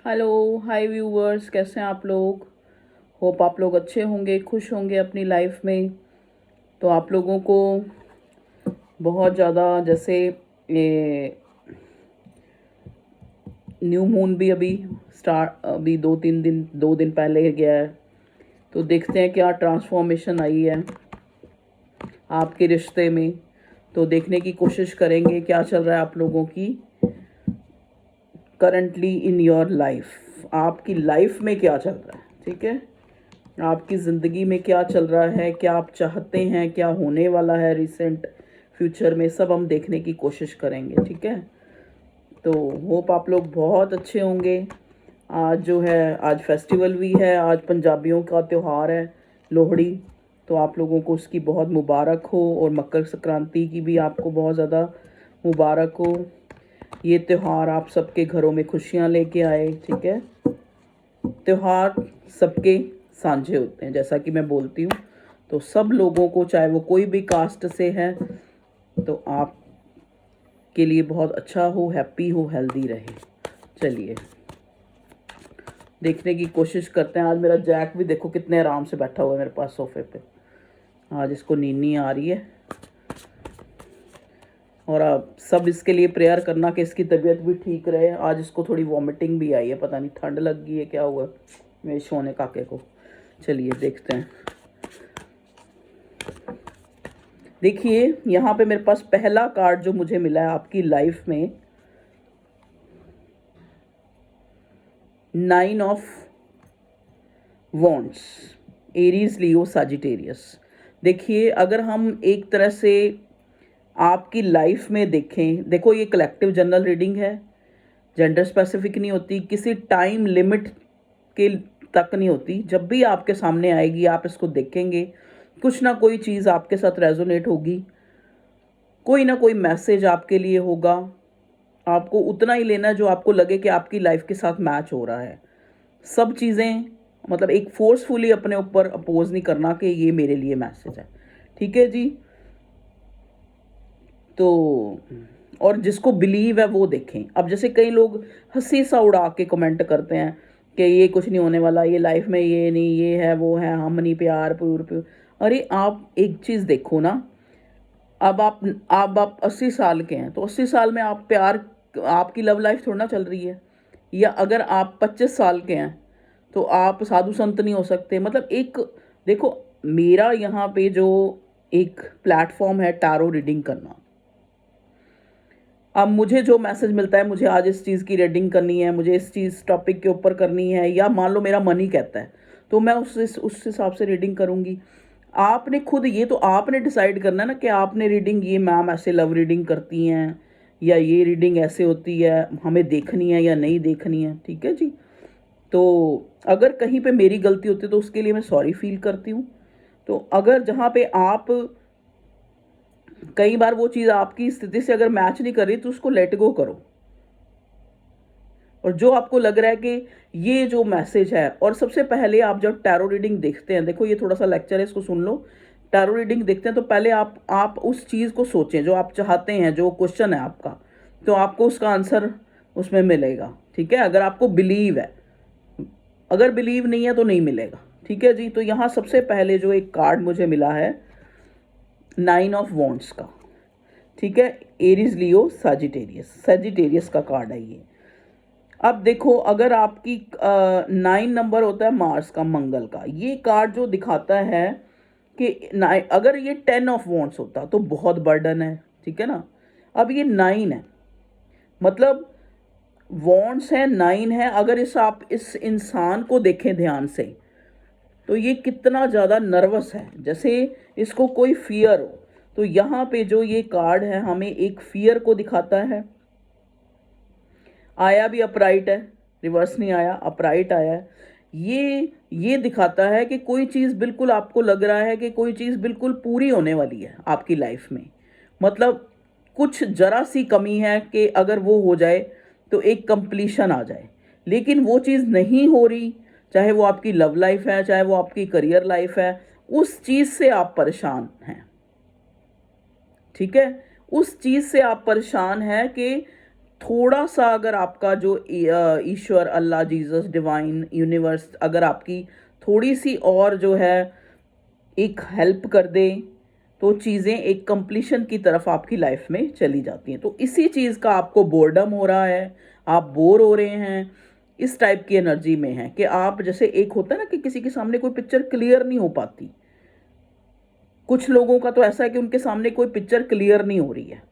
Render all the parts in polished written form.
Hello, हाय viewers, कैसे हैं आप लोग। होप आप लोग अच्छे होंगे, खुश होंगे अपनी लाइफ में। तो आप लोगों को बहुत ज़्यादा जैसे ये न्यू मून भी अभी स्टार्ट, अभी 2 दिन पहले गया है। तो देखते हैं क्या ट्रांसफॉर्मेशन आई है आपके रिश्ते में। तो देखने की कोशिश करेंगे क्या चल रहा है आप लोगों की करंटली इन योर लाइफ। आपकी लाइफ में क्या चल रहा है, ठीक है। आपकी ज़िंदगी में क्या चल रहा है, क्या आप चाहते हैं, क्या होने वाला है रिसेंट फ्यूचर में, सब हम देखने की कोशिश करेंगे, ठीक है। तो होप आप लोग बहुत अच्छे होंगे। आज जो है, आज फेस्टिवल भी है, आज पंजाबियों का त्यौहार है लोहड़ी। तो आप लोगों को उसकी बहुत मुबारक हो, और मकर संक्रांति की भी आपको बहुत ज़्यादा मुबारक हो। ये त्यौहार आप सबके घरों में खुशियाँ लेके आए, ठीक है। त्योहार सबके साझे होते हैं, जैसा कि मैं बोलती हूँ। तो सब लोगों को, चाहे वो कोई भी कास्ट से है, तो आप के लिए बहुत अच्छा हो, हैप्पी हो, हेल्दी रहे। चलिए देखने की कोशिश करते हैं। आज मेरा जैक भी देखो कितने आराम से बैठा हुआ है मेरे पास सोफे पे। आज इसको नींद नहीं आ रही है। और आप सब इसके लिए प्रेयर करना कि इसकी तबीयत भी ठीक रहे। आज इसको थोड़ी वॉमिटिंग भी आई है, पता नहीं ठंड लग गई है क्या हुआ मेरे सोने काके को। चलिए देखते हैं। देखिए यहाँ पे मेरे पास पहला कार्ड जो मुझे मिला है आपकी लाइफ में, 9 of wands, Aries, Leo, Sagittarius. देखिए अगर हम एक तरह से आपकी लाइफ में देखें, देखो ये कलेक्टिव जनरल रीडिंग है, जेंडर स्पेसिफिक नहीं होती, किसी टाइम लिमिट के तक नहीं होती। जब भी आपके सामने आएगी आप इसको देखेंगे, कुछ ना कोई चीज़ आपके साथ रेजोनेट होगी, कोई ना कोई मैसेज आपके लिए होगा। आपको उतना ही लेना जो आपको लगे कि आपकी लाइफ के साथ मैच हो रहा है। सब चीज़ें मतलब एक फोर्सफुली अपने ऊपर अपोज नहीं करना कि ये मेरे लिए मैसेज है, ठीक है जी। तो और जिसको बिलीव है वो देखें। अब जैसे कई लोग हंसी सा उड़ा के कमेंट करते हैं कि ये कुछ नहीं होने वाला, ये लाइफ में ये नहीं, ये है वो है, हम नहीं, प्यार प्यूर प्यूर। अरे आप एक चीज़ देखो ना, अब आप 80 साल के हैं, तो 80 साल में आप प्यार, आपकी लव लाइफ थोड़ा ना चल रही है। या अगर आप 25 साल के हैं तो आप साधु संत नहीं हो सकते। मतलब एक देखो, मेरा यहाँ पे जो एक प्लेटफॉर्म है टैरो रीडिंग करना, अब मुझे जो मैसेज मिलता है, मुझे आज इस चीज़ की रीडिंग करनी है, मुझे इस चीज़ टॉपिक के ऊपर करनी है, या मान लो मेरा मन ही कहता है, तो मैं उस हिसाब से रीडिंग करूँगी। आपने खुद, ये तो आपने डिसाइड करना है ना कि आपने रीडिंग, ये मैम ऐसे लव रीडिंग करती हैं या ये रीडिंग ऐसे होती है, हमें देखनी है या नहीं देखनी है, ठीक है जी। तो अगर कहीं पे मेरी गलती होती है तो उसके लिए मैं सॉरी फील करती हूँ। तो अगर जहाँ पे आप, कई बार वो चीज़ आपकी स्थिति से अगर मैच नहीं कर रही तो उसको लेट गो करो। और जो आपको लग रहा है कि ये जो मैसेज है, और सबसे पहले आप जब टैरो रीडिंग देखते हैं, देखो ये थोड़ा सा लेक्चर है, इसको सुन लो। टैरो रीडिंग देखते हैं तो पहले आप उस चीज़ को सोचें जो आप चाहते हैं, जो क्वेश्चन है आपका, तो आपको उसका आंसर उसमें मिलेगा, ठीक है। अगर आपको बिलीव है, अगर बिलीव नहीं है तो नहीं मिलेगा, ठीक है जी। तो यहाँ सबसे पहले जो एक कार्ड मुझे मिला है 9 ऑफ वॉन्ड्स का, ठीक है। एरीज, लियो, सजिटेरियस का कार्ड है ये। अब देखो, अगर आपकी 9 नंबर होता है मार्स का, मंगल का, ये कार्ड जो दिखाता है कि अगर ये 10 ऑफ वॉन्ड्स होता तो बहुत बर्डन है, ठीक है ना। अब ये 9 है, मतलब वॉन्ड्स है, 9 है। अगर आप इस इंसान को देखें ध्यान से, तो ये कितना ज़्यादा नर्वस है, जैसे इसको कोई फियर हो। तो यहाँ पे जो ये कार्ड है हमें एक फियर को दिखाता है। आया भी अपराइट है, रिवर्स नहीं आया, अपराइट आया है। ये दिखाता है कि कोई चीज़ बिल्कुल, आपको लग रहा है कि कोई चीज़ बिल्कुल पूरी होने वाली है आपकी लाइफ में। मतलब कुछ जरा सी कमी है कि अगर वो हो जाए तो एक कंप्लीशन आ जाए, लेकिन वो चीज़ नहीं हो रही। चाहे वो आपकी लव लाइफ है, चाहे वो आपकी करियर लाइफ है, उस चीज़ से आप परेशान हैं, ठीक है। उस चीज़ से आप परेशान हैं कि थोड़ा सा अगर आपका जो ईश्वर, अल्लाह, जीसस, डिवाइन, यूनिवर्स अगर आपकी थोड़ी सी और जो है एक हेल्प कर दे, तो चीज़ें एक कंप्लीशन की तरफ आपकी लाइफ में चली जाती हैं। तो इसी चीज़ का आपको बोर्डम हो रहा है, आप बोर हो रहे हैं, इस टाइप की एनर्जी में है कि आप, जैसे एक होता है ना कि किसी के सामने कोई पिक्चर क्लियर नहीं हो पाती, कुछ लोगों का तो ऐसा है कि उनके सामने कोई पिक्चर क्लियर नहीं हो रही है।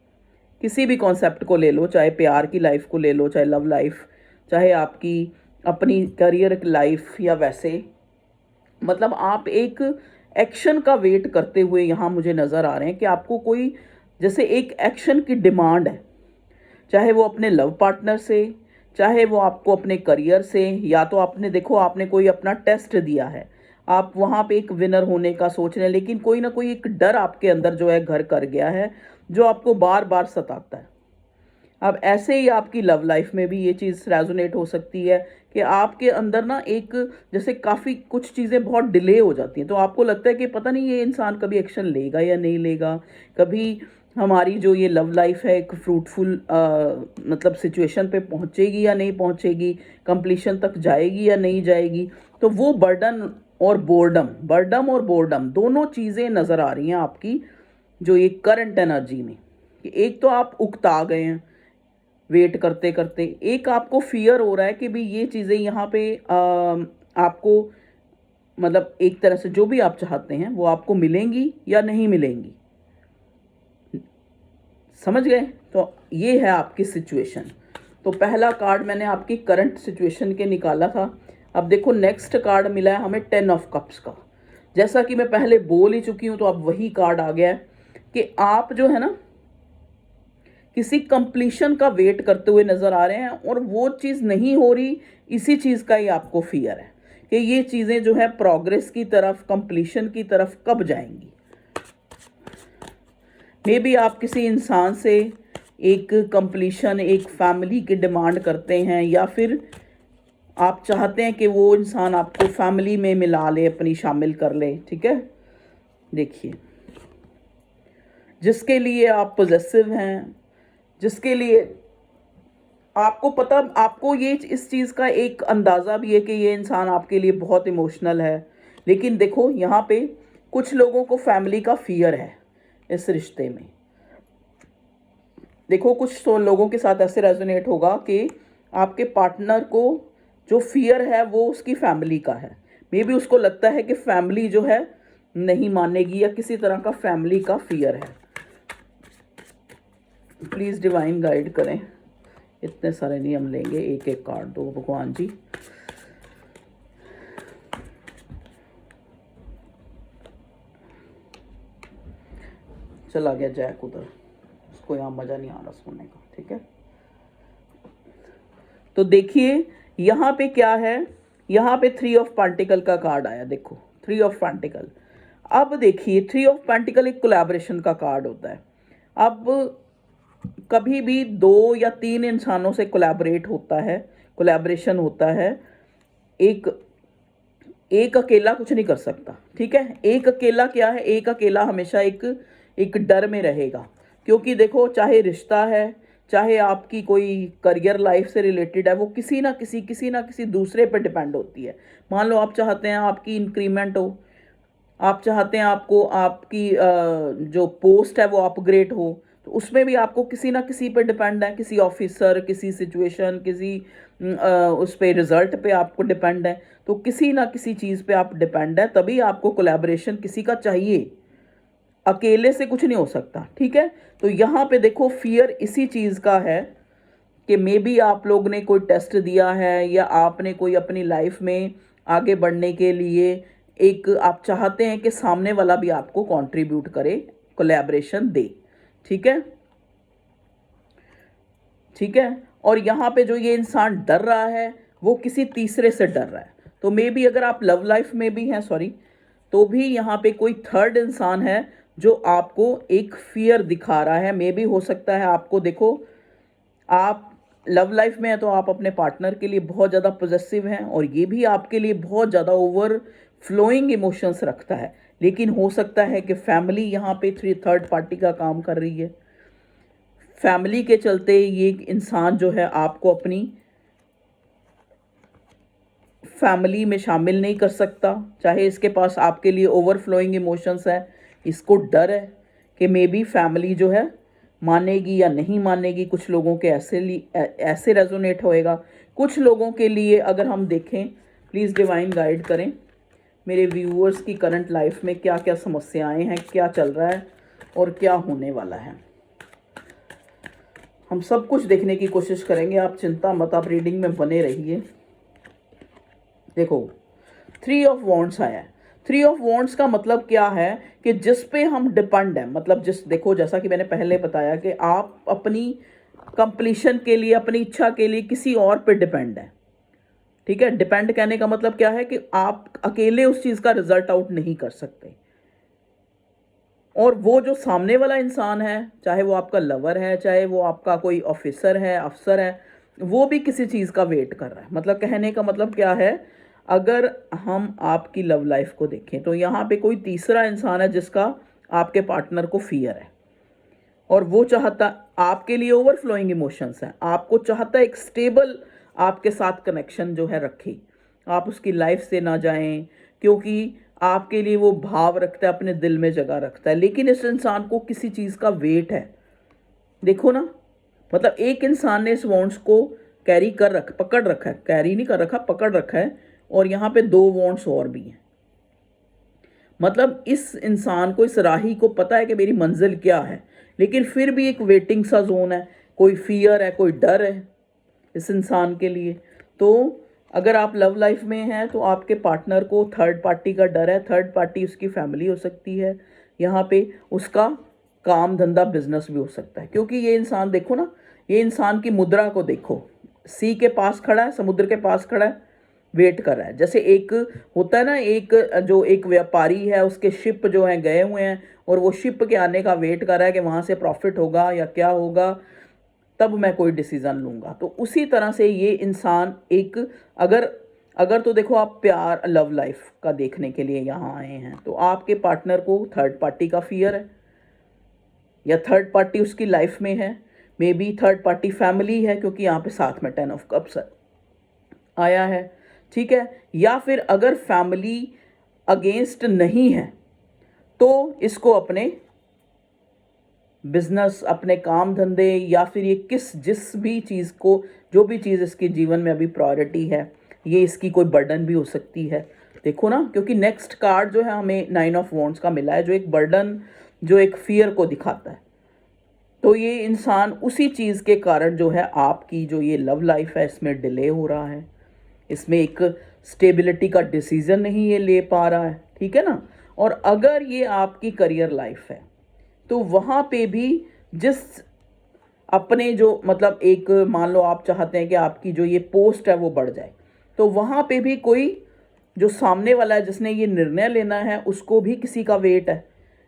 किसी भी कॉन्सेप्ट को ले लो, चाहे प्यार की लाइफ को ले लो, चाहे लव लाइफ, चाहे आपकी अपनी करियर लाइफ, या वैसे मतलब आप एक एक्शन का वेट करते हुए यहाँ मुझे नज़र आ रहे हैं कि आपको कोई जैसे एक एक्शन की डिमांड है, चाहे वो अपने लव पार्टनर से, चाहे वो आपको अपने करियर से, या तो आपने देखो आपने कोई अपना टेस्ट दिया है, आप वहाँ पे एक विनर होने का सोच रहे हैं, लेकिन कोई ना कोई एक डर आपके अंदर जो है घर कर गया है, जो आपको बार बार सताता है। अब ऐसे ही आपकी लव लाइफ में भी ये चीज़ रेजोनेट हो सकती है कि आपके अंदर ना एक, जैसे काफ़ी कुछ चीज़ें बहुत डिले हो जाती हैं, तो आपको लगता है कि पता नहीं ये इंसान कभी एक्शन लेगा या नहीं लेगा, कभी हमारी जो ये लव लाइफ है एक फ्रूटफुल मतलब सिचुएशन पे पहुंचेगी या नहीं पहुंचेगी, कंप्लीशन तक जाएगी या नहीं जाएगी। तो वो बर्डम और बोर्डम दोनों चीज़ें नज़र आ रही हैं आपकी जो ये करंट एनर्जी में, कि एक तो आप उकता गए हैं वेट करते करते, एक आपको फियर हो रहा है कि भी ये चीज़ें यहाँ पे आपको मतलब एक तरह से जो भी आप चाहते हैं वो आपको मिलेंगी या नहीं मिलेंगी। समझ गए? तो ये है आपकी सिचुएशन। तो पहला कार्ड मैंने आपकी करंट सिचुएशन के निकाला था। अब देखो नेक्स्ट कार्ड मिला है हमें 10 ऑफ कप्स का। जैसा कि मैं पहले बोल ही चुकी हूँ, तो अब वही कार्ड आ गया है कि आप जो है ना किसी कंप्लीशन का वेट करते हुए नजर आ रहे हैं, और वो चीज़ नहीं हो रही, इसी चीज़ का ही आपको फियर है कि ये चीज़ें जो है प्रोग्रेस की तरफ, कंप्लीशन की तरफ कब जाएंगी। मे बी आप किसी इंसान से एक कंप्लीशन, एक फैमिली की डिमांड करते हैं, या फिर आप चाहते हैं कि वो इंसान आपको फैमिली में मिला ले, अपनी शामिल कर ले। ठीक है, देखिए जिसके लिए आप पॉजेसिव हैं, जिसके लिए आपको पता, आपको ये इस चीज़ का एक अंदाज़ा भी है कि ये इंसान आपके लिए बहुत इमोशनल है, लेकिन देखो यहाँ पे कुछ लोगों को फैमिली का फियर है इस रिश्ते में। देखो कुछ तो लोगों के साथ ऐसे रेजोनेट होगा कि आपके पार्टनर को जो फियर है वो उसकी फैमिली का है। मे बी उसको लगता है कि फैमिली जो है नहीं मानेगी, या किसी तरह का फैमिली का फियर है। प्लीज़ डिवाइन गाइड करें। इतने सारे नियम लेंगे, एक एक कार्ड दो भगवान जी। चला गया जैक उधर, उसको यहाँ मज़ा नहीं आ रहा सोने का। ठीक है, तो देखिए यहाँ पे क्या है, यहाँ पे 3 ऑफ पेंटिकल का कार्ड आया। देखो 3 ऑफ पेंटिकल। अब देखिए 3 ऑफ पेंटिकल एक कोलैबोरेशन का कार्ड होता है। अब कभी भी 2 या 3 इंसानों से कोलैबोरेट होता है, कोलैबोरेशन होता है। एक एक अकेला कुछ नहीं कर सकता। ठीक है, एक अकेला क्या है, एक अकेला हमेशा एक डर में रहेगा, क्योंकि देखो चाहे रिश्ता है, चाहे आपकी कोई करियर लाइफ से रिलेटेड है, वो किसी ना किसी दूसरे पर डिपेंड होती है। मान लो आप चाहते हैं आपकी इंक्रीमेंट हो, आप चाहते हैं आपको आपकी जो पोस्ट है वो अपग्रेड हो, तो उसमें भी आपको किसी ना किसी पे डिपेंड है, किसी ऑफिसर, किसी सिचुएशन, किसी उस पे रिजल्ट पे आपको डिपेंड है। तो किसी ना किसी चीज़ पे आप डिपेंड है, तभी आपको कोलैबोरेशन किसी का चाहिए, अकेले से कुछ नहीं हो सकता। ठीक है, तो यहाँ पे देखो फियर इसी चीज़ का है कि मे बी आप लोग ने कोई टेस्ट दिया है, या आपने कोई अपनी लाइफ में आगे बढ़ने के लिए एक आप चाहते हैं कि सामने वाला भी आपको कंट्रीब्यूट करे, कोलैबोरेशन दे। ठीक है, ठीक है। और यहाँ पे जो ये इंसान डर रहा है वो किसी तीसरे से डर रहा है। तो मे बी अगर आप लव लाइफ में भी हैं, सॉरी, तो भी यहाँ पे कोई थर्ड इंसान है जो आपको एक फियर दिखा रहा है। मे बी हो सकता है आपको, देखो आप लव लाइफ में है तो आप अपने पार्टनर के लिए बहुत ज़्यादा पॉजेसिव हैं, और ये भी आपके लिए बहुत ज़्यादा ओवर फ्लोइंग इमोशंस रखता है, लेकिन हो सकता है कि फैमिली यहाँ पे थर्ड पार्टी का काम कर रही है। फैमिली के चलते ये इंसान जो है आपको अपनी फैमिली में शामिल नहीं कर सकता, चाहे इसके पास आपके लिए ओवरफ्लोइंग इमोशंस है, इसको डर है कि मे बी फैमिली जो है मानेगी या नहीं मानेगी। कुछ लोगों के ऐसे रेजोनेट होएगा, कुछ लोगों के लिए अगर हम देखें, प्लीज़ डिवाइन गाइड करें मेरे व्यूअर्स की करंट लाइफ में क्या क्या समस्याएं हैं, क्या चल रहा है और क्या होने वाला है। हम सब कुछ देखने की कोशिश करेंगे, आप चिंता मत, आप रीडिंग में बने रहिए। देखो 3 ऑफ वॉन्ड्स आया है। 3 ऑफ वॉन्ड्स का मतलब क्या है कि जिस पे हम डिपेंड हैं, मतलब देखो जैसा कि मैंने पहले बताया कि आप अपनी कंप्लीशन के लिए, अपनी इच्छा के लिए किसी और पे डिपेंड है। ठीक है, डिपेंड कहने का मतलब क्या है कि आप अकेले उस चीज़ का रिजल्ट आउट नहीं कर सकते, और वो जो सामने वाला इंसान है, चाहे वो आपका लवर है, चाहे वो आपका कोई ऑफिसर है, अफसर है, वो भी किसी चीज़ का वेट कर रहा है। मतलब कहने का मतलब क्या है, अगर हम आपकी लव लाइफ को देखें तो यहाँ पे कोई तीसरा इंसान है जिसका आपके पार्टनर को फियर है, और वो चाहता आपके लिए ओवरफ्लोइंग इमोशंस हैं, आपको चाहता है एक स्टेबल आपके साथ कनेक्शन जो है रखे, आप उसकी लाइफ से ना जाएं, क्योंकि आपके लिए वो भाव रखता है, अपने दिल में जगह रखता है। लेकिन इस इंसान को किसी चीज़ का वेट है। देखो ना, मतलब एक इंसान ने इस वॉन्ड्स को पकड़ रखा है, कैरी नहीं कर रखा, पकड़ रखा है, और यहाँ पे 2 वॉन्ड्स और भी हैं। मतलब इस इंसान को, इस राही को पता है कि मेरी मंजिल क्या है, लेकिन फिर भी एक वेटिंग सा जोन है, कोई फियर है, कोई डर है इस इंसान के लिए। तो अगर आप लव लाइफ में हैं तो आपके पार्टनर को थर्ड पार्टी का डर है। थर्ड पार्टी उसकी फैमिली हो सकती है, यहाँ पे उसका काम धंधा बिजनेस भी हो सकता है, क्योंकि ये इंसान देखो ना, ये इंसान की मुद्रा को देखो, सी के पास खड़ा है, समुद्र के पास खड़ा है, वेट कर रहा है। जैसे एक होता है ना, एक व्यापारी है, उसके शिप जो हैं गए हुए हैं, और वो शिप के आने का वेट कर रहा है कि वहाँ से प्रॉफिट होगा या क्या होगा, तब मैं कोई डिसीज़न लूँगा। तो उसी तरह से ये इंसान एक, अगर तो देखो आप प्यार लव लाइफ का देखने के लिए यहाँ आए हैं, तो आपके पार्टनर को थर्ड पार्टी का फियर है, या थर्ड पार्टी उसकी लाइफ में है, may be third party family है, क्योंकि यहाँ पे साथ में 10 ऑफ कप्स आया है। ठीक है, या फिर अगर फैमिली अगेंस्ट नहीं है तो इसको अपने बिजनेस, अपने काम धंधे, या फिर ये जिस भी चीज़ को, जो भी चीज़ इसके जीवन में अभी प्रायोरिटी है, ये इसकी कोई बर्डन भी हो सकती है। देखो ना, क्योंकि नेक्स्ट कार्ड जो है हमें 9 ऑफ वॉन्ड्स का मिला है, जो एक बर्डन, जो एक फियर को दिखाता है। तो ये इंसान उसी चीज़ के कारण जो है आपकी जो ये लव लाइफ है इसमें डिले हो रहा है, इसमें एक स्टेबिलिटी का डिसीज़न नहीं ये ले पा रहा है। ठीक है ना, और अगर ये आपकी करियर लाइफ है तो वहाँ पे भी जिस अपने जो, मतलब एक मान लो आप चाहते हैं कि आपकी जो ये पोस्ट है वो बढ़ जाए, तो वहाँ पे भी कोई जो सामने वाला है जिसने ये निर्णय लेना है, उसको भी किसी का वेट है।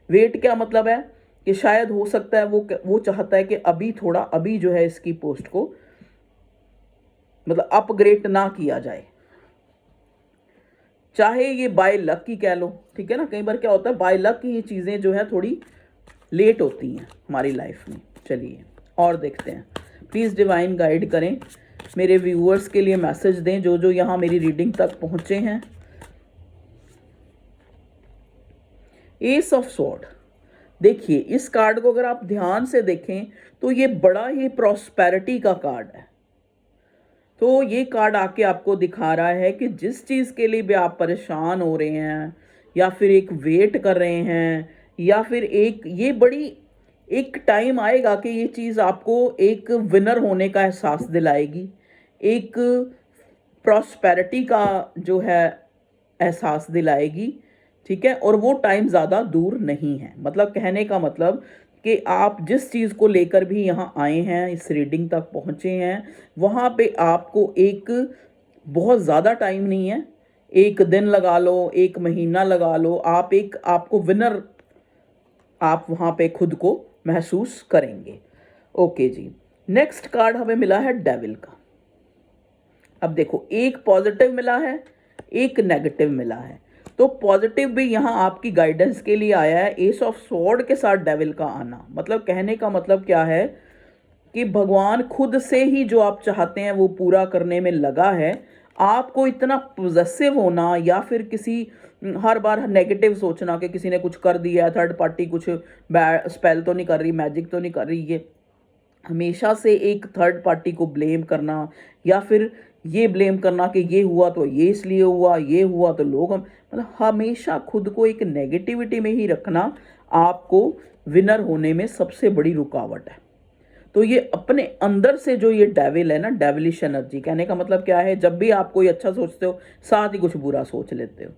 वेट क्या मतलब है कि शायद हो सकता है वो चाहता है कि अभी जो है इसकी पोस्ट को मतलब अपग्रेड ना किया जाए, चाहे ये बाय लक ही कह लो। ठीक है ना, कई बार क्या होता है, बाय लक ये चीज़ें जो है थोड़ी लेट होती हैं हमारी लाइफ में। चलिए और देखते हैं, प्लीज़ डिवाइन गाइड करें, मेरे व्यूअर्स के लिए मैसेज दें जो जो यहाँ मेरी रीडिंग तक पहुँचे हैं। एस ऑफ स्वॉर्ड, देखिए इस कार्ड को अगर आप ध्यान से देखें तो ये बड़ा ही प्रॉस्पेरिटी का कार्ड है। तो ये कार्ड आके आपको दिखा रहा है कि जिस चीज़ के लिए भी आप परेशान हो रहे हैं, या फिर एक वेट कर रहे हैं, या फिर एक टाइम आएगा कि ये चीज़ आपको एक विनर होने का एहसास दिलाएगी, एक प्रॉस्पेरिटी का जो है एहसास दिलाएगी। ठीक है, और वो टाइम ज़्यादा दूर नहीं है। मतलब कहने का मतलब कि आप जिस चीज़ को लेकर भी यहाँ आए हैं, इस रीडिंग तक पहुँचे हैं, वहाँ पे आपको एक बहुत ज़्यादा टाइम नहीं है, 1 दिन लगा लो, 1 महीना लगा लो, आपको विनर आप वहाँ पे खुद को महसूस करेंगे। ओके जी, नेक्स्ट कार्ड हमें मिला है डेविल का। अब देखो, एक पॉजिटिव मिला है, एक नेगेटिव मिला है। तो पॉजिटिव भी यहाँ आपकी गाइडेंस के लिए आया है, एस ऑफ स्वॉर्ड के साथ डेविल का आना। मतलब कहने का मतलब क्या है कि भगवान खुद से ही जो आप चाहते हैं वो पूरा करने में लगा है। आपको इतना पॉजेसिव होना या फिर किसी हर बार नेगेटिव सोचना कि किसी ने कुछ कर दिया, थर्ड पार्टी कुछ बैड स्पेल तो नहीं कर रही, मैजिक तो नहीं कर रही, ये हमेशा से एक थर्ड पार्टी को ब्लेम करना या फिर ये ब्लेम करना कि ये हुआ तो ये इसलिए हुआ, ये हुआ तो लोग हम, मतलब हमेशा खुद को एक नेगेटिविटी में ही रखना आपको विनर होने में सबसे बड़ी रुकावट है। तो ये अपने अंदर से जो ये डेविल है ना, डेविलिश एनर्जी, कहने का मतलब क्या है, जब भी आप कोई अच्छा सोचते हो साथ ही कुछ बुरा सोच लेते हो।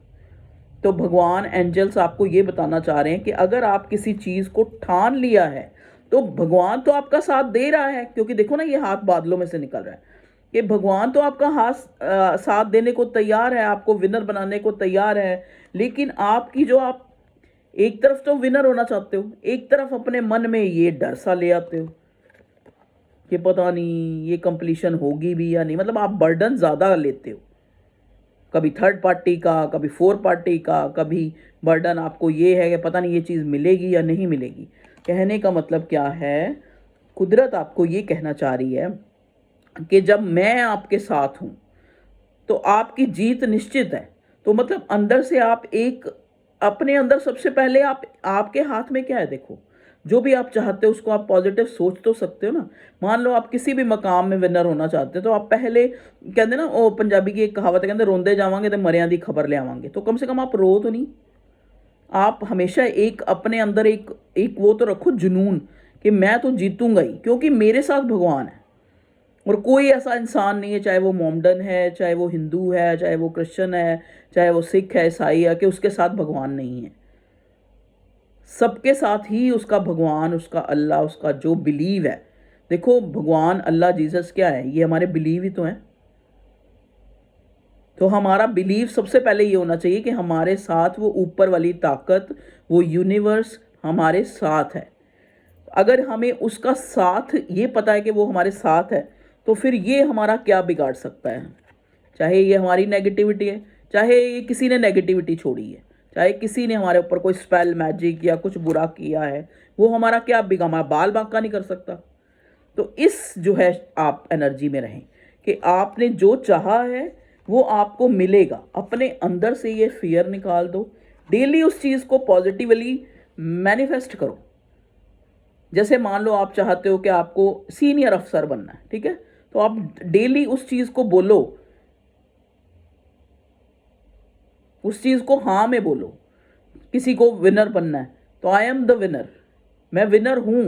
तो भगवान एंजल्स आपको ये बताना चाह रहे हैं कि अगर आप किसी चीज़ को ठान लिया है तो भगवान तो आपका साथ दे रहा है, क्योंकि देखो ना ये हाथ बादलों में से निकल रहा है कि भगवान तो आपका हाथ साथ देने को तैयार है, आपको विनर बनाने को तैयार है। लेकिन आपकी जो आप एक तरफ तो विनर होना चाहते हो, एक तरफ अपने मन में ये डर सा ले आते हो कि पता नहीं ये कंप्लीशन होगी भी या नहीं, मतलब आप बर्डन ज़्यादा लेते हो, कभी थर्ड पार्टी का, कभी फोर पार्टी का, कभी बर्डन आपको ये है कि पता नहीं ये चीज़ मिलेगी या नहीं मिलेगी। कहने का मतलब क्या है, कुदरत आपको ये कहना चाह रही है कि जब मैं आपके साथ हूँ तो आपकी जीत निश्चित है। तो मतलब अंदर से आप एक अपने अंदर सबसे पहले आप, आपके हाथ में क्या है, देखो जो भी आप चाहते हो उसको आप पॉजिटिव सोच तो सकते हो ना। मान लो आप किसी भी मकाम में विनर होना चाहते हो तो आप पहले कहते ना, वो पंजाबी की एक कहावत है, कहते रोंदे जावांगे तो मरियां दी खबर ले आवांगे। तो कम से कम आप रो तो नहीं, आप हमेशा एक अपने अंदर एक एक वो तो रखो जुनून कि मैं तो जीतूंगा ही, क्योंकि मेरे साथ भगवान है और कोई ऐसा इंसान नहीं है, चाहे वो मोमडन है, चाहे वो हिंदू है, चाहे वो क्रिश्चियन है, चाहे वो सिख है, ईसाई है, कि उसके साथ भगवान नहीं है। सबके साथ ही उसका भगवान, उसका अल्लाह, उसका जो बिलीव है। देखो भगवान अल्लाह जीसस क्या है, ये हमारे बिलीव ही तो हैं। तो हमारा बिलीव सबसे पहले ये होना चाहिए कि हमारे साथ वो ऊपर वाली ताकत, वो यूनिवर्स हमारे साथ है। अगर हमें उसका साथ ये पता है कि वो हमारे साथ है तो फिर ये हमारा क्या बिगाड़ सकता है। चाहे ये हमारी नेगेटिविटी है, चाहे ये किसी ने नेगेटिविटी छोड़ी है, चाहे किसी ने हमारे ऊपर कोई स्पेल मैजिक या कुछ बुरा किया है, वो हमारा क्या बिगाड़, हमारा बाल बांका नहीं कर सकता। तो इस जो है आप एनर्जी में रहें कि आपने जो चाहा है वो आपको मिलेगा। अपने अंदर से ये फियर निकाल दो, डेली उस चीज़ को पॉजिटिवली मैनिफेस्ट करो। जैसे मान लो आप चाहते हो कि आपको सीनियर अफसर बनना है, ठीक है, तो आप डेली उस चीज़ को बोलो, उस चीज़ को हाँ में बोलो। किसी को विनर बनना है तो आई एम द विनर, मैं विनर हूँ,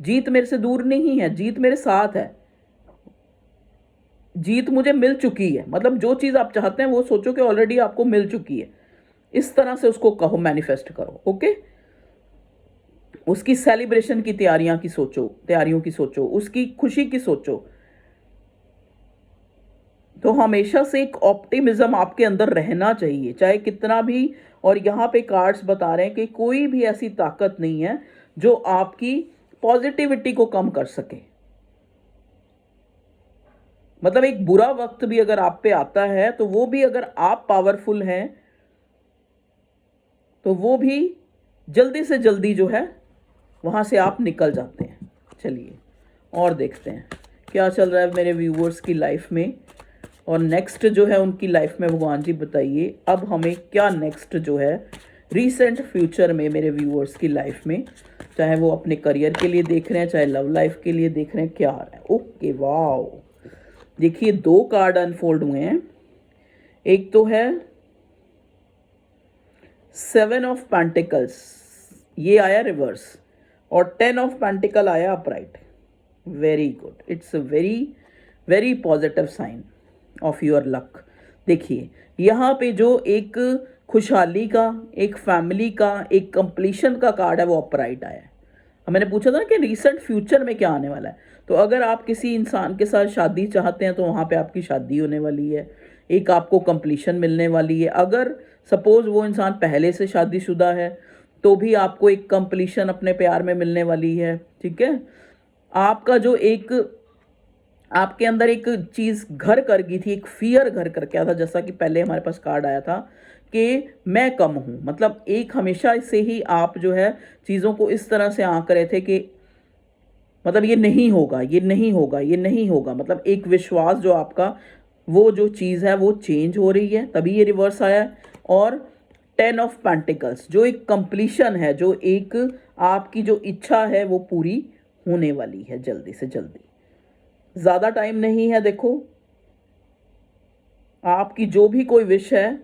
जीत मेरे से दूर नहीं है, जीत मेरे साथ है, जीत मुझे मिल चुकी है। मतलब जो चीज़ आप चाहते हैं वो सोचो कि ऑलरेडी आपको मिल चुकी है। इस तरह से उसको कहो, मैनिफेस्ट करो। ओके, उसकी सेलिब्रेशन की तैयारियों की सोचो, उसकी खुशी की सोचो। तो हमेशा से एक ऑप्टिमिज्म आपके अंदर रहना चाहिए, चाहे कितना भी। और यहाँ पे कार्ड्स बता रहे हैं कि कोई भी ऐसी ताकत नहीं है जो आपकी पॉजिटिविटी को कम कर सके। मतलब एक बुरा वक्त भी अगर आप पे आता है तो वो भी, अगर आप पावरफुल हैं तो वो भी जल्दी से जल्दी जो है वहाँ से आप निकल जाते हैं। चलिए और देखते हैं क्या चल रहा है मेरे व्यूवर्स की लाइफ में, और नेक्स्ट जो है उनकी लाइफ में। भगवान जी बताइए अब हमें क्या नेक्स्ट जो है रीसेंट फ्यूचर में मेरे व्यूवर्स की लाइफ में, चाहे वो अपने करियर के लिए देख रहे हैं, चाहे लव लाइफ के लिए देख रहे हैं, क्या आ रहा है। ओके, वाओ, देखिए 2 कार्ड अनफोल्ड हुए हैं। एक तो है 7 ऑफ पेंटिकल्स, ये आया रिवर्स, और 10 ऑफ पेंटिकल आया upright. Very good, it's a very very positive sign of your luck. देखिए यहाँ पे जो एक खुशहाली का, एक फैमिली का, एक कंप्लीशन का कार्ड है वो अपराइट आया है। मैंने पूछा था ना कि रिसेंट फ्यूचर में क्या आने वाला है। तो अगर आप किसी इंसान के साथ शादी चाहते हैं तो वहाँ पे आपकी शादी होने वाली है, एक आपको कंप्लीशन मिलने वाली है। अगर सपोज़ वो इंसान पहले से शादीशुदा है तो भी आपको एक कंप्लीशन अपने प्यार में मिलने वाली है, ठीक है। आपका जो एक आपके अंदर एक चीज़ घर कर गई थी, एक फियर घर कर क्या था, जैसा कि पहले हमारे पास कार्ड आया था कि मैं कम हूँ, मतलब एक हमेशा से ही आप जो है चीज़ों को इस तरह से आंक रहे थे कि मतलब ये नहीं होगा, ये नहीं होगा, ये नहीं होगा, मतलब एक विश्वास जो आपका, वो जो चीज़ है वो चेंज हो रही है, तभी ये रिवर्स आया है। और 10 ऑफ पेंटिकल्स जो एक कंप्लीशन है, जो एक आपकी जो इच्छा है वो पूरी होने वाली है जल्दी से जल्दी, ज़्यादा टाइम नहीं है। देखो आपकी जो भी कोई विश है,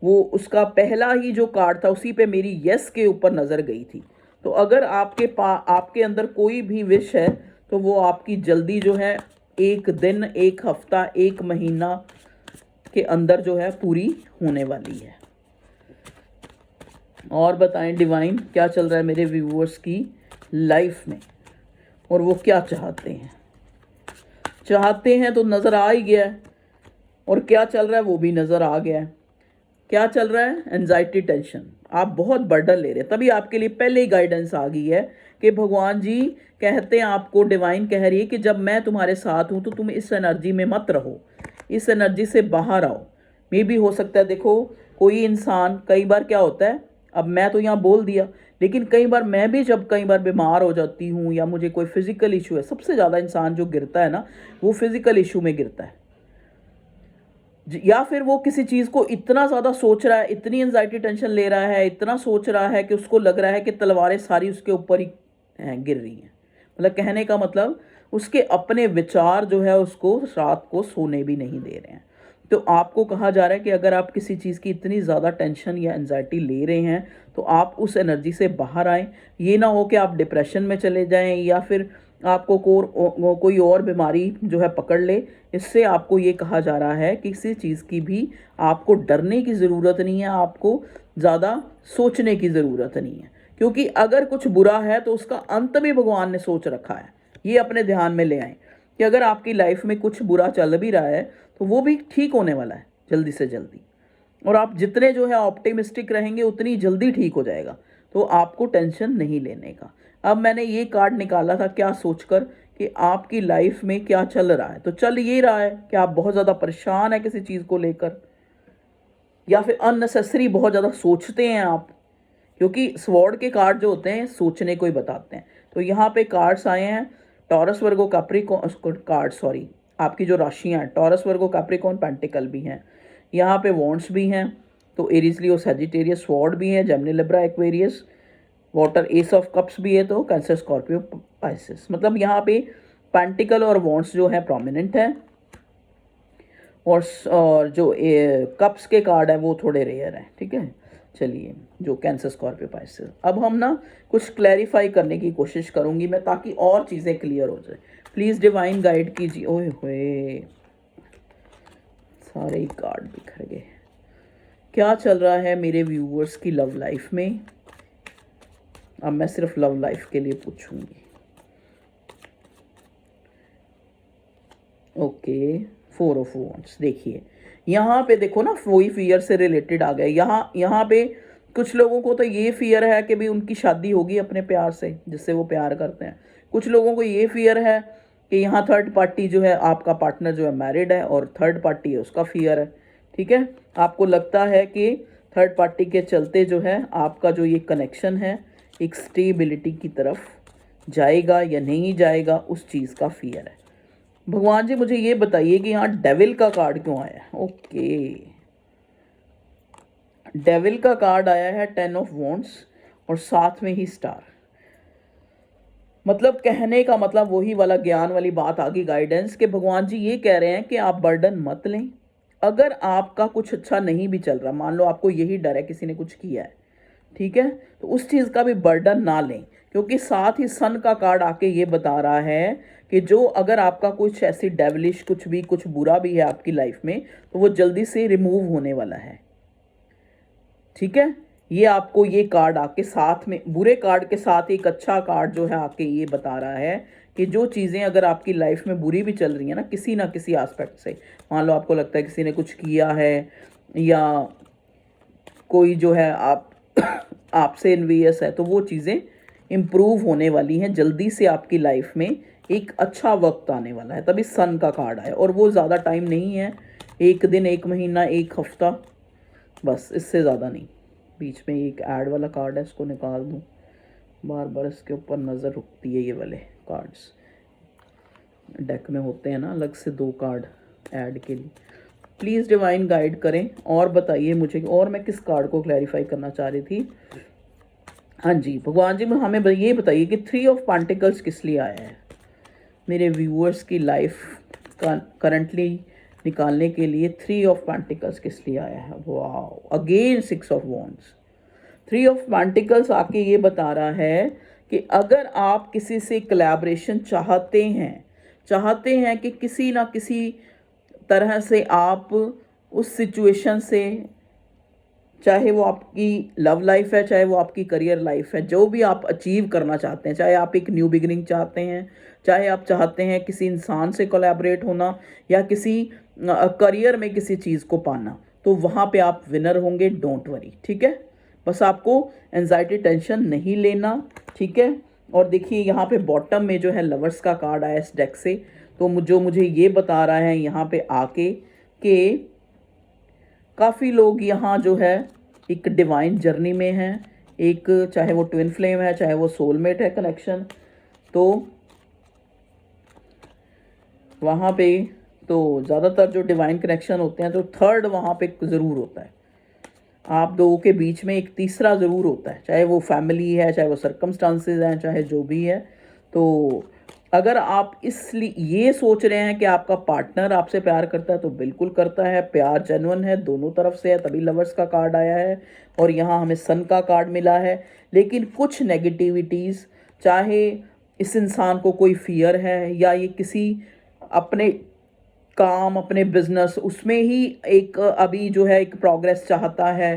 वो उसका पहला ही जो कार्ड था उसी पे मेरी यस के ऊपर नज़र गई थी। तो अगर आपके अंदर कोई भी विश है तो वो आपकी जल्दी जो है, एक दिन, एक हफ्ता, एक महीना के अंदर जो है पूरी होने वाली है। और बताएं डिवाइन, क्या चल रहा है मेरे व्यूअर्स की लाइफ में, और वो क्या चाहते हैं तो नज़र आ ही गया है, और क्या चल रहा है वो भी नज़र आ गया है। क्या चल रहा है? एंजाइटी, टेंशन, आप बहुत बर्डन ले रहे हैं, तभी आपके लिए पहले ही गाइडेंस आ गई है कि भगवान जी कहते हैं आपको, डिवाइन कह रही है कि जब मैं तुम्हारे साथ हूँ तो तुम इस एनर्जी में मत रहो, इस एनर्जी से बाहर आओ। मे भी हो सकता है, देखो कोई इंसान, कई बार क्या होता है, अब मैं तो यहाँ बोल दिया, लेकिन कई बार मैं भी जब कई बार बीमार हो जाती हूँ या मुझे कोई फिजिकल इशू है, सबसे ज़्यादा इंसान जो गिरता है ना वो फिजिकल इशू में गिरता है, या फिर वो किसी चीज़ को इतना ज़्यादा सोच रहा है, इतनी एंजाइटी टेंशन ले रहा है, इतना सोच रहा है कि उसको लग रहा है कि तलवारें सारी उसके ऊपर ही गिर रही हैं। मतलब कहने का मतलब उसके अपने विचार जो है उसको रात को सोने भी नहीं दे रहे हैं। तो आपको कहा जा रहा है कि अगर आप किसी चीज़ की इतनी ज़्यादा टेंशन या एंजाइटी ले रहे हैं तो आप उस एनर्जी से बाहर आएँ। ये ना हो कि आप डिप्रेशन में चले जाएं या फिर आपको कोई और बीमारी जो है पकड़ ले। इससे आपको ये कहा जा रहा है कि किसी चीज़ की भी आपको डरने की ज़रूरत नहीं है, आपको ज़्यादा सोचने की ज़रूरत नहीं है, क्योंकि अगर कुछ बुरा है तो उसका अंत भी भगवान ने सोच रखा है। ये अपने ध्यान में ले आएँ कि अगर आपकी लाइफ में कुछ बुरा चल भी रहा है तो वो भी ठीक होने वाला है जल्दी से जल्दी, और आप जितने जो है ऑप्टिमिस्टिक रहेंगे उतनी जल्दी ठीक हो जाएगा। तो आपको टेंशन नहीं लेने का। अब मैंने ये कार्ड निकाला था क्या सोचकर कि आपकी लाइफ में क्या चल रहा है, तो चल ये रहा है कि आप बहुत ज़्यादा परेशान हैं किसी चीज़ को लेकर, या फिर अननेसेसरी बहुत ज़्यादा सोचते हैं आप, क्योंकि स्वॉर्ड के कार्ड जो होते हैं सोचने को ही बताते हैं। तो यहाँ पे कार्ड्स आए हैं, टॉरस, वर्गो, कैप्रिकॉर्न कार्ड, सॉरी, आपकी जो राशियाँ हैं टॉरस, वर्गो, कैप्रिकॉर्न, पेंटिकल भी हैं, यहाँ पे वॉन्ड्स भी हैं, तो एरीज, लियो, सैजिटेरियस, स्वॉर्ड भी है, Gemini, Libra, Aquarius, water, S of cups भी है, तो कैंसर, स्कॉर्पियो, पाइसेस। मतलब यहाँ पे पेंटिकल और वॉन्ड्स जो है प्रोमिनेंट है, और जो कप्स के कार्ड है वो थोड़े रेयर हैं। ठीक है, चलिए, जो कैंसर, स्कॉर्पियो, पाइसेस। अब हम ना कुछ क्लैरिफाई करने की कोशिश करूंगी मैं, ताकि और चीज़ें क्लियर हो जाए। प्लीज़ डिवाइन गाइड कीजिए। ओए होए, सारे ही कार्ड बिखर गए। क्या चल रहा है मेरे व्यूअर्स की लव लाइफ में? अब मैं सिर्फ लव लाइफ के लिए पूछूंगी। Okay, 4 of wands. देखिए यहाँ पे देखो ना, वही फियर से रिलेटेड आ गए। यहाँ पे कुछ लोगों को तो ये फियर है कि भाई उनकी शादी होगी अपने प्यार से जिससे वो प्यार करते हैं। कुछ लोगों को ये फियर है कि यहाँ थर्ड पार्टी जो है, आपका पार्टनर जो है मैरिड है और थर्ड पार्टी है, उसका फियर है। ठीक है, आपको लगता है कि थर्ड पार्टी के चलते जो है आपका जो ये कनेक्शन है एक स्टेबिलिटी की तरफ जाएगा या नहीं जाएगा, उस चीज़ का फियर है। भगवान जी मुझे ये बताइए कि यहाँ डेविल का कार्ड क्यों आया है? ओके, डेविल का कार्ड आया है 10 ऑफ वॉन्ड्स और साथ में ही स्टार। मतलब कहने का मतलब वही वाला ज्ञान वाली बात आ गई, गाइडेंस, कि भगवान जी ये कह रहे हैं कि आप बर्डन मत लें। अगर आपका कुछ अच्छा नहीं भी चल रहा, मान लो आपको यही डर है किसी ने कुछ किया है, ठीक है, तो उस चीज़ का भी बर्डन ना लें, क्योंकि साथ ही सन का कार्ड आके ये बता रहा है कि जो अगर आपका कुछ ऐसी डेविलिश कुछ बुरा भी है आपकी लाइफ में तो वो जल्दी से रिमूव होने वाला है। ठीक है, ये आपको ये कार्ड आके साथ में, बुरे कार्ड के साथ एक अच्छा कार्ड जो है आके ये बता रहा है कि जो चीज़ें अगर आपकी लाइफ में बुरी भी चल रही हैं ना किसी एस्पेक्ट से, मान लो आपको लगता है किसी ने कुछ किया है या कोई जो है आपसे एनवियस है, तो वो चीज़ें इम्प्रूव होने वाली हैं जल्दी से आपकी लाइफ में। एक अच्छा वक्त आने वाला है, तभी सन का कार्ड आया, और वो ज़्यादा टाइम नहीं है, एक दिन, एक महीना, एक हफ्ता, बस, इससे ज़्यादा नहीं। बीच में एक ऐड वाला कार्ड है, इसको निकाल दूँ, बार बार इसके ऊपर नज़र रुकती है ये वाले कार्ड्स। डेक में होते हैं ना अलग से 2 कार्ड ऐड के लिए। प्लीज़ डिवाइन गाइड करें और बताइए मुझे, और मैं किस कार्ड को क्लैरिफाई करना चाह रही थी। हाँ जी भगवान जी, हमें ये बताइए कि 3 ऑफ पेंटिकल्स किस लिए आया है मेरे व्यूअर्स की लाइफ का करंटली निकालने के लिए। 3 ऑफ पेंटिकल्स किस लिए आया है? वाह, again 6 of wands. 3 of pentacles आके ये बता रहा है कि अगर आप किसी से कोलैबोरेशन चाहते हैं कि किसी ना किसी तरह से आप उस सिचुएशन से, चाहे वो आपकी लव लाइफ है, चाहे वो आपकी करियर लाइफ है, जो भी आप अचीव करना चाहते हैं, चाहे आप एक न्यू बिगिनिंग चाहते हैं, चाहे आप चाहते हैं किसी इंसान से कोलैबोरेट होना या किसी करियर में किसी चीज़ को पाना, तो वहाँ पे आप विनर होंगे। डोंट वरी, ठीक है। बस आपको एंजाइटी टेंशन नहीं लेना, ठीक है। और देखिए यहाँ पे बॉटम में जो है लवर्स का कार्ड आया इस डेक से, तो जो मुझे ये बता रहा है यहाँ पे आके कि काफ़ी लोग यहाँ जो है एक डिवाइन जर्नी में हैं, एक चाहे वो ट्विन फ्लेम है, चाहे वो सोलमेट है कनेक्शन, तो वहाँ पे तो ज़्यादातर जो डिवाइन कनेक्शन होते हैं तो थर्ड वहाँ पे ज़रूर होता है। आप दो के बीच में एक तीसरा ज़रूर होता है, चाहे वो फैमिली है, चाहे वो सर्कमस्टांसेस हैं, चाहे जो भी है। तो अगर आप इसलिए ये सोच रहे हैं कि आपका पार्टनर आपसे प्यार करता है, तो बिल्कुल करता है, प्यार जेन्युइन है, दोनों तरफ से है, तभी लवर्स का कार्ड आया है। और यहाँ हमें सन का कार्ड मिला है। लेकिन कुछ नेगेटिविटीज़, चाहे इस इंसान को कोई फियर है या ये किसी अपने काम, अपने बिजनेस, उसमें ही एक अभी जो है एक प्रोग्रेस चाहता है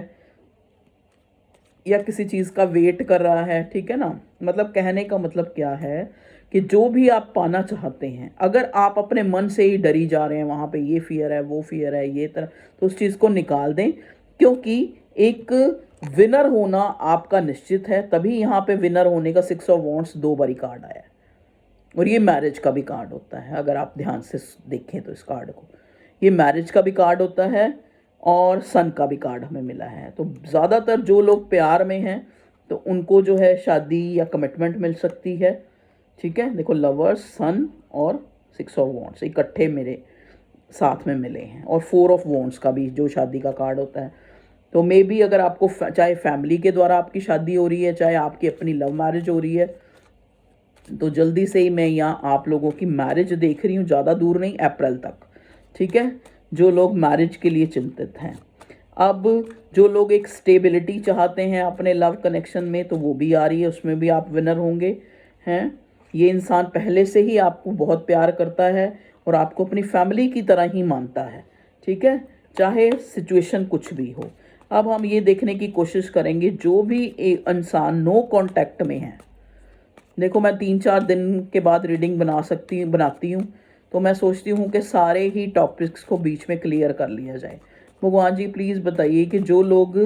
या किसी चीज़ का वेट कर रहा है, ठीक है ना। मतलब कहने का मतलब क्या है कि जो भी आप पाना चाहते हैं, अगर आप अपने मन से ही डरी जा रहे हैं, वहाँ पे ये फियर है, वो फियर है, ये तरह, तो उस चीज़ को निकाल दें, क्योंकि एक विनर होना आपका निश्चित है। तभी यहाँ पे विनर होने का 6 ऑफ वॉन्ड्स 2 बारी कार्ड आया है। और ये मैरिज का भी कार्ड होता है, अगर आप ध्यान से देखें तो इस कार्ड को, ये मैरिज का भी कार्ड होता है और सन का भी कार्ड हमें मिला है। तो ज़्यादातर जो लोग प्यार में हैं तो उनको जो है शादी या कमिटमेंट मिल सकती है, ठीक है। देखो लवर्स, सन और 6 ऑफ वॉन्ड्स इकट्ठे मेरे साथ में मिले हैं, और 4 ऑफ वॉन्ड्स का भी जो शादी का कार्ड होता है। तो मे बी अगर आपको चाहे फैमिली के द्वारा आपकी शादी हो रही है, चाहे आपकी अपनी लव मैरिज हो रही है, तो जल्दी से ही मैं यहाँ आप लोगों की मैरिज देख रही हूँ, ज़्यादा दूर नहीं, अप्रैल तक, ठीक है। जो लोग मैरिज के लिए चिंतित हैं। अब जो लोग एक स्टेबिलिटी चाहते हैं अपने लव कनेक्शन में, तो वो भी आ रही है, उसमें भी आप विनर होंगे हैं। ये इंसान पहले से ही आपको बहुत प्यार करता है और आपको अपनी फैमिली की तरह ही मानता है, ठीक है, चाहे सिचुएशन कुछ भी हो। अब हम ये देखने की कोशिश करेंगे जो भी एक इंसान नो कांटेक्ट में है। देखो मैं 3-4 दिन के बाद रीडिंग बनाती हूँ, तो मैं सोचती हूँ कि सारे ही टॉपिक्स को बीच में क्लियर कर लिया जाए। भगवान जी प्लीज़ बताइए कि जो लोग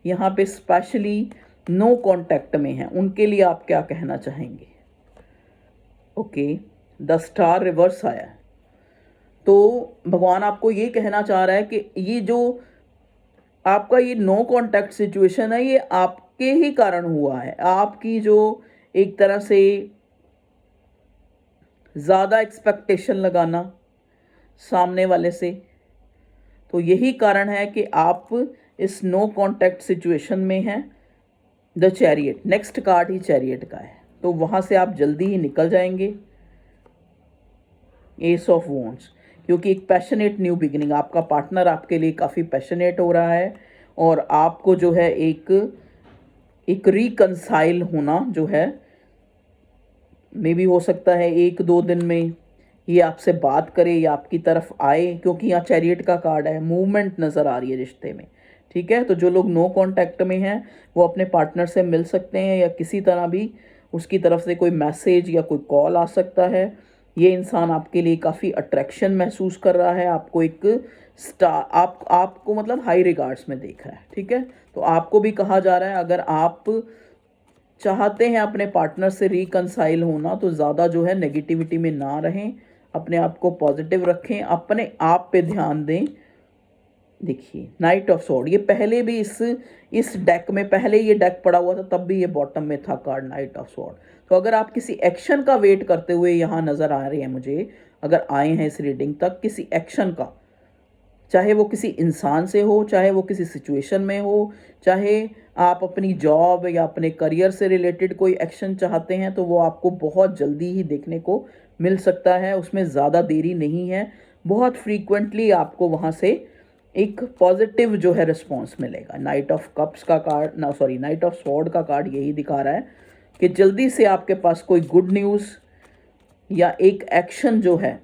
यहाँ पे स्पेशली नो कांटेक्ट में हैं, उनके लिए आप क्या कहना चाहेंगे। ओके, 10 स्टार रिवर्स आया है, तो भगवान आपको ये कहना चाह रहा है कि ये जो आपका ये नो कांटेक्ट सिचुएशन है, ये आपके ही कारण हुआ है। आपकी जो एक तरह से ज़्यादा एक्सपेक्टेशन लगाना सामने वाले से, तो यही कारण है कि आप इस नो कांटेक्ट सिचुएशन में हैं। The chariot, next card he chariot का है, तो वहाँ से आप जल्दी ही निकल जाएंगे। एस ऑफ वॉन्ड्स, क्योंकि एक पैशनेट न्यू बिगिनिंग, आपका पार्टनर आपके लिए काफ़ी पैशनेट हो रहा है और आपको जो है एक रिकंसाइल होना जो है, मे भी हो सकता है 1-2 दिन में ये आपसे बात करे या आपकी तरफ आए, क्योंकि यहाँ चैरियट का कार्ड है, मूवमेंट नज़र आ रही है रिश्ते में, ठीक है। तो जो लोग नो कांटेक्ट में हैं वो अपने पार्टनर से मिल सकते हैं या किसी तरह भी उसकी तरफ से कोई मैसेज या कोई कॉल आ सकता है। ये इंसान आपके लिए काफ़ी अट्रैक्शन महसूस कर रहा है, आपको एक स्टार, आपको मतलब हाई रिगार्ड्स में देख रहा है, ठीक है। तो आपको भी कहा जा रहा है अगर आप चाहते हैं अपने पार्टनर से रिकंसाइल होना, तो ज़्यादा जो है नेगेटिविटी में ना रहें, अपने आप को पॉजिटिव रखें, अपने आप पे ध्यान दें। देखिए नाइट ऑफ सॉर्ड, ये पहले भी इस डेक में पहले ये डेक पड़ा हुआ था, तब भी ये बॉटम में था कार्ड नाइट ऑफ सॉर्ड। तो अगर आप किसी एक्शन का वेट करते हुए यहाँ नज़र आ रहे हैं मुझे, अगर आए हैं इस रीडिंग तक, किसी एक्शन का, चाहे वो किसी इंसान से हो, चाहे वो किसी सिचुएशन में हो, चाहे आप अपनी जॉब या अपने करियर से रिलेटेड कोई एक्शन चाहते हैं, तो वो आपको बहुत जल्दी ही देखने को मिल सकता है। उसमें ज़्यादा देरी नहीं है, बहुत फ्रीक्वेंटली आपको वहाँ से एक पॉजिटिव जो है रिस्पॉन्स मिलेगा। नाइट ऑफ कप्स का कार्ड, ना सॉरी, नाइट ऑफ स्वॉर्ड का कार्ड यही दिखा रहा है कि जल्दी से आपके पास कोई गुड न्यूज़ या एक एक्शन जो है,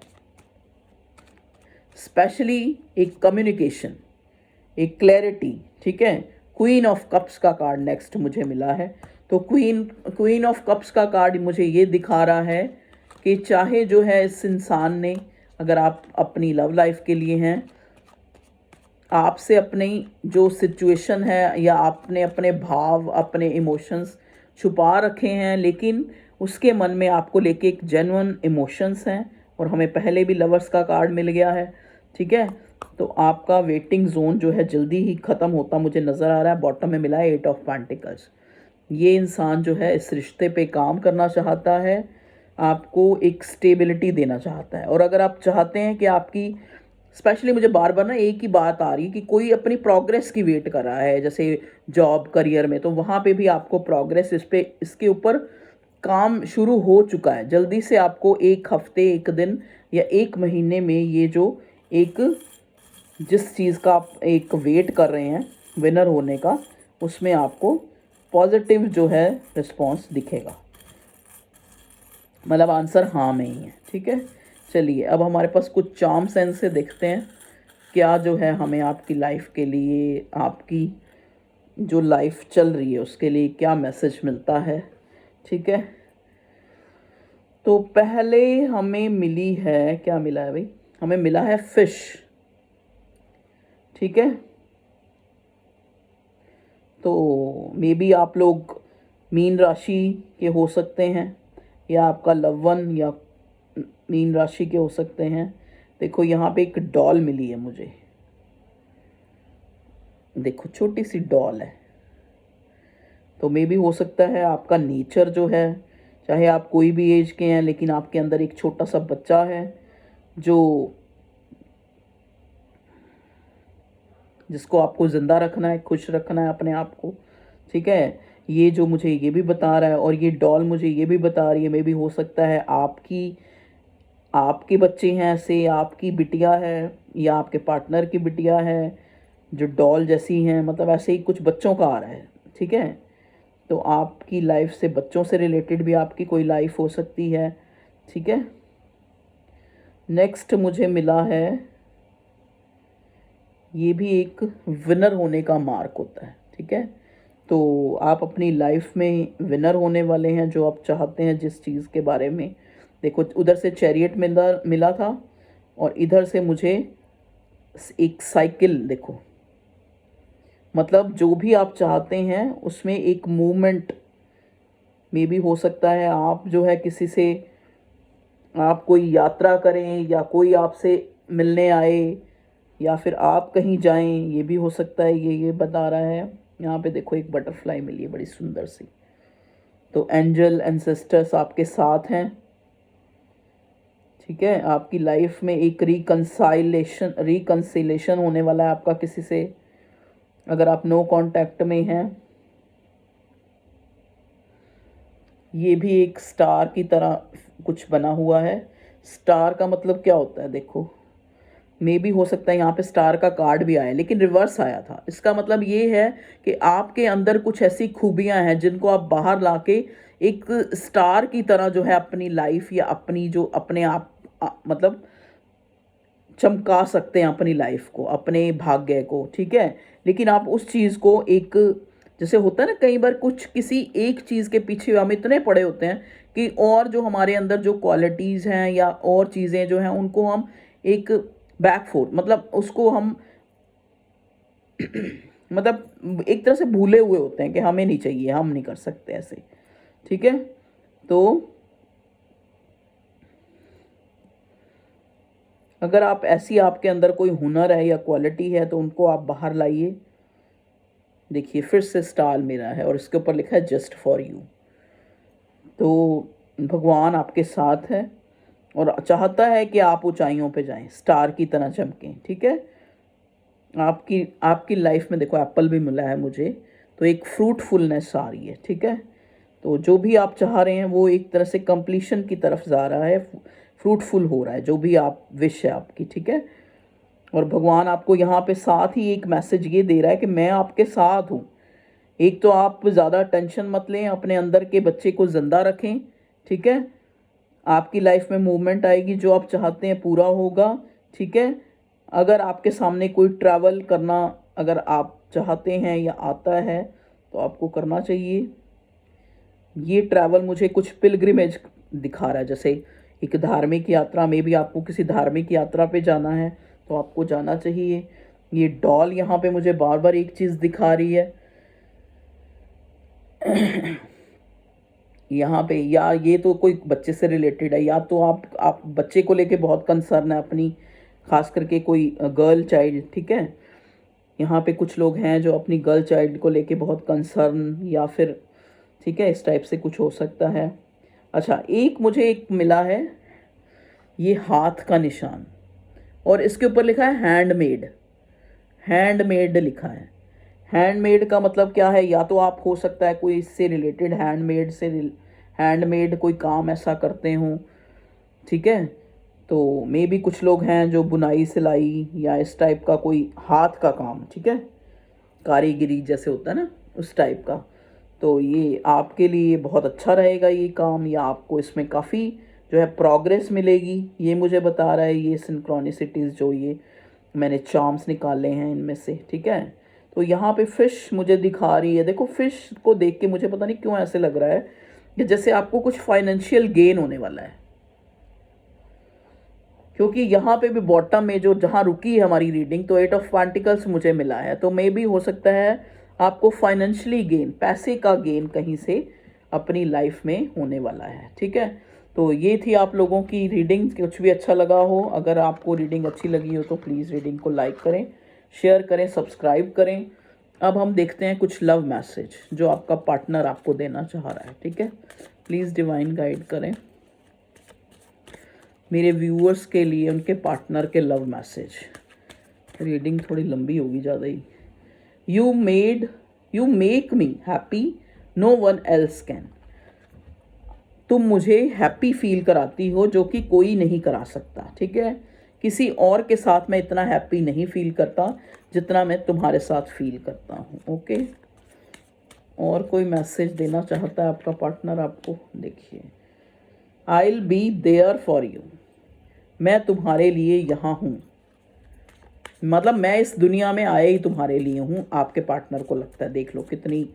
स्पेशली एक कम्युनिकेशन, एक क्लैरिटी, ठीक है। क्वीन ऑफ कप्स का कार्ड नेक्स्ट मुझे मिला है। तो क्वीन ऑफ कप्स का कार्ड मुझे ये दिखा रहा है कि चाहे जो है इस इंसान ने, अगर आप अपनी लव लाइफ के लिए हैं, आपसे अपनी जो सिचुएशन है या आपने अपने भाव, अपने इमोशंस छुपा रखे हैं, लेकिन उसके मन में आपको लेके एक जेन्युइन इमोशंस हैं, और हमें पहले भी लवर्स का कार्ड मिल गया है, ठीक है। तो आपका वेटिंग जोन जो है जल्दी ही ख़त्म होता मुझे नज़र आ रहा है। बॉटम में मिला है 8 ऑफ पेंटिकल्स। ये इंसान जो है इस रिश्ते पे काम करना चाहता है, आपको एक स्टेबिलिटी देना चाहता है। और अगर आप चाहते हैं कि आपकी, स्पेशली मुझे बार बार ना एक ही बात आ रही है कि कोई अपनी प्रोग्रेस की वेट कर रहा है, जैसे जॉब करियर में, तो वहाँ पे भी आपको प्रोग्रेस, इसके ऊपर काम शुरू हो चुका है। जल्दी से आपको एक हफ्ते, एक दिन या एक महीने में ये जो एक, जिस चीज़ का आप एक वेट कर रहे हैं विनर होने का, उसमें आपको पॉजिटिव जो है रिस्पॉन्स दिखेगा। मतलब आंसर हाँ में ही है, ठीक है। चलिए अब हमारे पास कुछ चार्म सेंस से देखते हैं क्या जो है हमें आपकी लाइफ के लिए, आपकी जो लाइफ चल रही है उसके लिए क्या मैसेज मिलता है, ठीक है। तो पहले हमें मिली है, क्या मिला है भाई, हमें मिला है फिश, ठीक है। तो मे बी आप लोग मीन राशि के हो सकते हैं, या आपका लव वन या मीन राशि के हो सकते हैं। देखो यहाँ पे एक डॉल मिली है मुझे, देखो छोटी सी डॉल है। तो मे बी हो सकता है आपका नेचर जो है, चाहे आप कोई भी एज के हैं, लेकिन आपके अंदर एक छोटा सा बच्चा है जो, जिसको आपको ज़िंदा रखना है, खुश रखना है अपने आप को, ठीक है। ये जो मुझे ये भी बता रहा है, और ये डॉल मुझे ये भी बता रही है, मे भी हो सकता है आपके बच्चे हैं ऐसे, आपकी बिटिया है या आपके पार्टनर की बिटिया है जो डॉल जैसी हैं, मतलब ऐसे ही कुछ बच्चों का आ रहा है, ठीक है। तो आपकी लाइफ से, बच्चों से रिलेटेड भी आपकी कोई लाइफ हो सकती है, ठीक है। नेक्स्ट मुझे मिला है, ये भी एक विनर होने का मार्क होता है, ठीक है। तो आप अपनी लाइफ में विनर होने वाले हैं, जो आप चाहते हैं जिस चीज़ के बारे में। देखो उधर से चैरियट मिला था, और इधर से मुझे एक साइकिल, देखो मतलब जो भी आप चाहते हैं उसमें एक मूवमेंट में भी हो सकता है। आप जो है किसी से, आप कोई यात्रा करें, या कोई आपसे मिलने आए, या फिर आप कहीं जाएं, ये भी हो सकता है। ये बता रहा है। यहाँ पे देखो एक बटरफ्लाई मिली है बड़ी सुंदर सी। तो एंजल एंसेस्टर्स आपके साथ हैं, ठीक है। आपकी लाइफ में एक रिकंसिलेशन होने वाला है आपका किसी से, अगर आप नो कांटेक्ट में हैं। ये भी एक स्टार की तरह कुछ बना हुआ है। स्टार का मतलब क्या होता है, देखो मे भी हो सकता है यहाँ पे स्टार का कार्ड भी आया, लेकिन रिवर्स आया था। इसका मतलब ये है कि आपके अंदर कुछ ऐसी खूबियाँ हैं जिनको आप बाहर लाके एक स्टार की तरह जो है अपनी लाइफ, या अपनी जो अपने आप मतलब चमका सकते हैं अपनी लाइफ को, अपने भाग्य को, ठीक है। लेकिन आप उस चीज़ को एक, जैसे होता है ना कई बार कुछ किसी एक चीज़ के पीछे हम इतने पड़े होते हैं कि और जो हमारे अंदर जो क्वालिटीज़ हैं या और चीज़ें जो हैं उनको हम एक बैकफुट, मतलब उसको हम मतलब एक तरह से भूले हुए होते हैं कि हमें नहीं चाहिए, हम नहीं कर सकते ऐसे, ठीक है। तो अगर आप ऐसी, आपके अंदर कोई हुनर है या क्वालिटी है, तो उनको आप बाहर लाइए। देखिए फिर से स्टार मेरा है और इसके ऊपर लिखा है जस्ट फॉर यू। तो भगवान आपके साथ है, और चाहता है कि आप ऊंचाइयों पे जाएं, स्टार की तरह चमकें। ठीक है, आपकी आपकी लाइफ में देखो एप्पल भी मिला है मुझे, तो एक फ्रूटफुलनेस आ रही है। ठीक है, तो जो भी आप चाह रहे हैं वो एक तरह से कंप्लीशन की तरफ जा रहा है, फ्रूटफुल हो रहा है जो भी आप विश है आपकी। ठीक है, और भगवान आपको यहाँ पे साथ ही एक मैसेज ये दे रहा है कि मैं आपके साथ हूँ। एक तो आप ज़्यादा टेंशन मत लें, अपने अंदर के बच्चे को ज़िंदा रखें। ठीक है, आपकी लाइफ में मूवमेंट आएगी, जो आप चाहते हैं पूरा होगा। ठीक है, अगर आपके सामने कोई ट्रैवल करना अगर आप चाहते हैं या आता है तो आपको करना चाहिए। ये ट्रैवल मुझे कुछ पिलग्रिमेज दिखा रहा है, जैसे एक धार्मिक यात्रा में भी आपको किसी धार्मिक यात्रा पे जाना है तो आपको जाना चाहिए। ये डॉल यहाँ पे मुझे बार बार एक चीज़ दिखा रही है यहाँ पे, या ये तो कोई बच्चे से रिलेटेड है, या तो आप बच्चे को लेके बहुत कंसर्न है अपनी, खास करके कोई गर्ल चाइल्ड। ठीक है, यहाँ पे कुछ लोग हैं जो अपनी गर्ल चाइल्ड को लेके बहुत कंसर्न, या फिर ठीक है इस टाइप से कुछ हो सकता है। अच्छा, एक मुझे एक मिला है, ये हाथ का निशान, और इसके ऊपर लिखा है हैंडमेड। हैंडमेड लिखा है। हैंडमेड का मतलब क्या है? या तो आप हो सकता है कोई इससे रिलेटेड हैंडमेड कोई काम ऐसा करते हों। ठीक है, तो मे भी कुछ लोग हैं जो बुनाई सिलाई या इस टाइप का कोई हाथ का काम, ठीक है, कारीगरी जैसे होता है ना उस टाइप का, तो ये आपके लिए बहुत अच्छा रहेगा ये काम, या आपको इसमें काफ़ी जो है प्रोग्रेस मिलेगी, ये मुझे बता रहा है ये सिंक्रोनिसिटीज़ जो ये मैंने चार्म्स निकाले हैं इनमें से। ठीक है, तो यहाँ पे फ़िश मुझे दिखा रही है। देखो फ़िश को देख के मुझे पता नहीं क्यों ऐसे लग रहा है कि जैसे आपको कुछ फाइनेंशियल गेन होने वाला है, क्योंकि यहाँ पे भी बॉटम में जो जहाँ रुकी है हमारी रीडिंग, तो 8 ऑफ पेंटिकल्स मुझे मिला है, तो मे भी हो सकता है आपको फाइनेंशियली गेन, पैसे का गेन कहीं से अपनी लाइफ में होने वाला है। ठीक है, तो ये थी आप लोगों की रीडिंग। कुछ भी अच्छा लगा हो, अगर आपको रीडिंग अच्छी लगी हो तो प्लीज़ रीडिंग को लाइक करें, शेयर करें, सब्सक्राइब करें। अब हम देखते हैं कुछ लव मैसेज जो आपका पार्टनर आपको देना चाह रहा है। ठीक है, प्लीज़ डिवाइन गाइड करें मेरे व्यूअर्स के लिए उनके पार्टनर के लव मैसेज। रीडिंग थोड़ी लंबी होगी ज़्यादा ही। You make me happy, no one else can. तुम मुझे हैप्पी फील कराती हो जो कि कोई नहीं करा सकता। ठीक है, किसी और के साथ मैं इतना हैप्पी नहीं फील करता जितना मैं तुम्हारे साथ फील करता हूँ। ओके, और कोई मैसेज देना चाहता है आपका पार्टनर आपको? देखिए, I'll be there for you, मैं तुम्हारे लिए यहाँ हूँ। मतलब मैं इस दुनिया में आया ही तुम्हारे लिए हूँ, आपके पार्टनर को लगता है। देख लो कितनी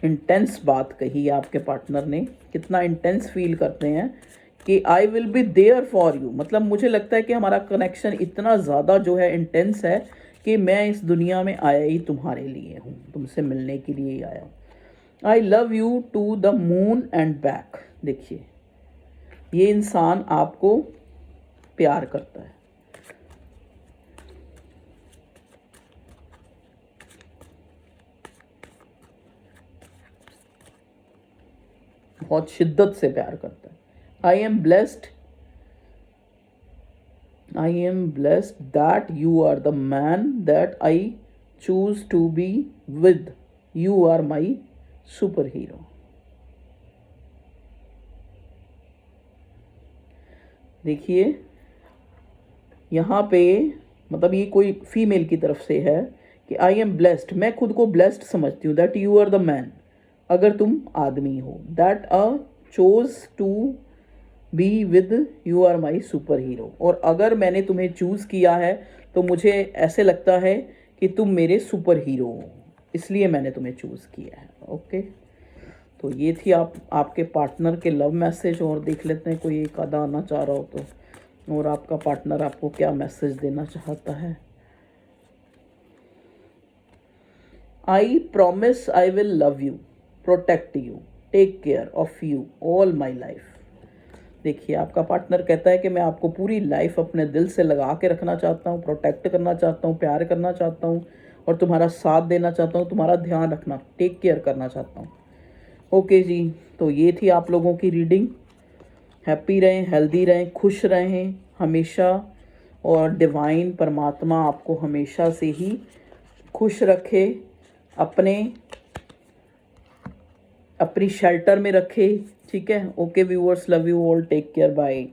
इंटेंस बात कही है आपके पार्टनर ने, कितना इंटेंस फील करते हैं कि I will be there for you. मतलब मुझे लगता है कि हमारा कनेक्शन इतना ज़्यादा जो है इंटेंस है कि मैं इस दुनिया में आया ही तुम्हारे लिए हूँ, तुमसे मिलने के लिए ही आया हूँ। I love you to the moon and back. देखिए, ये इंसान आपको प्यार करता है, बहुत शिद्दत से प्यार करता है। I am blessed that you are the man that I choose to be with, you are my super hero. देखिए यहाँ पे मतलब ये कोई फीमेल की तरफ से है कि आई एम ब्लेस्ड, मैं खुद को ब्लेस्ड समझती हूँ, that you are the man, अगर तुम आदमी हो, that chose to be with, you are my super hero. और अगर मैंने तुम्हें चूज़ किया है तो मुझे ऐसे लगता है कि तुम मेरे सुपर हीरो हो, इसलिए मैंने तुम्हें चूज़ किया है। ओके, तो ये थी आपके पार्टनर के लव मैसेज। और देख लेते हैं कोई एक आधा आना चाह रहा हो तो, और आपका पार्टनर आपको क्या मैसेज देना चाहता है। I promise I will love you, protect you, take care of you all my life. देखिए, आपका पार्टनर कहता है कि मैं आपको पूरी लाइफ अपने दिल से लगा के रखना चाहता हूँ, प्रोटेक्ट करना चाहता हूँ, प्यार करना चाहता हूँ, और तुम्हारा साथ देना चाहता हूँ, तुम्हारा ध्यान रखना, टेक केयर करना चाहता हूँ। ओके जी, तो ये थी आप लोगों की रीडिंग। हैप्पी रहें, हेल्दी रहें, खुश रहें हमेशा, और डिवाइन परमात्मा आपको हमेशा से ही खुश रखे, अपनी शेल्टर में रखे। ठीक है, okay viewers, love you all, take care, bye.